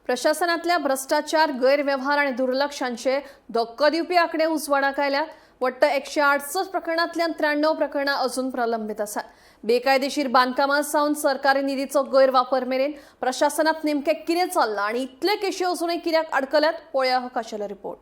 प्रशासनातल्या भ्रष्टाचार, गैरव्यवहार आणि दुर्लक्षांचे धक्का दिवपी आकडे उजवाडाक आयल्यात. वट्ट 168 प्रकरणांतल्यान 93 प्रकरणां अजून प्रलंबित आसात. बेकायदेशीर बांदकामां सावन सरकारी निधीचो गैरवापर मेरेन प्रशासनात नेमकें कितें चल्लां आनी इतले केशी अजूनय कित्याक आडकल्यात, पळोवया हो खाशेलो रिपोर्ट.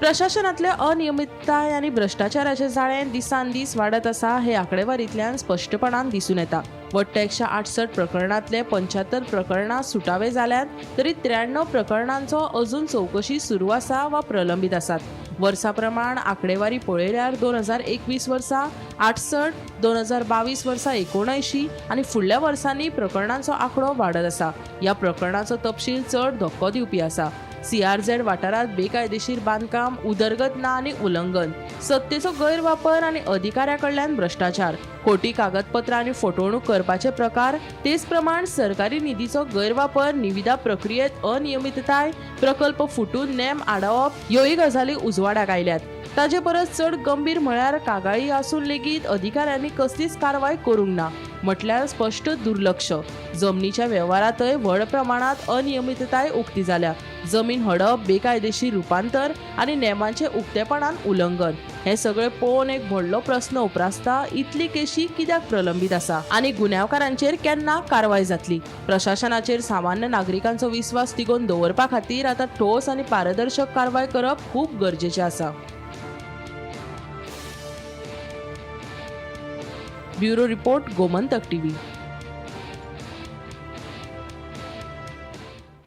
प्रशासनातले अनियमितताय आणि भ्रष्टाचाराचे जाळे दिसान दीस वाढत आसा हे आकडेवारींतल्यान स्पष्टपणान दिसून येता. वट्ट 168 प्रकरणांतले 75 प्रकरणां सुटावे जाल्यात, तरी 93 प्रकरणांचो अजून चौकशी सुरू आसा वा प्रलंबित आसात. वर्सा प्रमाण आकडेवारी पळयल्यार 2021 वर्सा 68, 2022 वर्सा 79 आनी फुडल्या वर्सांनी प्रकरणांचो आंकडो वाडत आसा. ह्या प्रकरणांचो तपशील चड धक्को दिवपी आसा. CRZ वाठारात बेकायदेशीर बांदकाम, उदरगत ना आनी उल्लंघन, सत्तेचो गैरवापर आनी अधिकाऱ्या कडल्यान भ्रष्टाचार, खोटी कागदपत्रां आनी फटवणूक करपाचे प्रकार, तेच प्रमाण सरकारी निधीचो गैरवापर, निविदा प्रक्रियेत अनियमितताय, प्रकल्प फुटून नेम आडावप ह्योय गजाली उजवाडाक आयल्यात. ताजे परस चड गंभीर म्हळ्यार कागाळी आसून लेगीत अधिकाऱ्यांनी कसलीच कारवाय करूंक ना, म्हटल्यार स्पष्ट दुर्लक्ष. जमनीच्या वेव्हारांतय व्हड प्रमाणात अनियमितताय उक्ती जाल्या. जमीन हडप, बेकायदेशीर रुपांतर आनी नेमांचे उक्तेपणान उल्लंघन हे सगळे पळोवन एक व्हडलो प्रस्न उप्रासता, इतली केशी कित्याक प्रलंबित आसा आनी गुन्यांवकारांचेर केन्ना कारवाय जातली. प्रशासनाचेर सामान्य नागरिकांचो विश्वास तिगोवन दवरपा खातीर आतां ठोस आनी पारदर्शक कारवाय करप खूब गरजेचें आसा. Bureau report, Gomantak TV.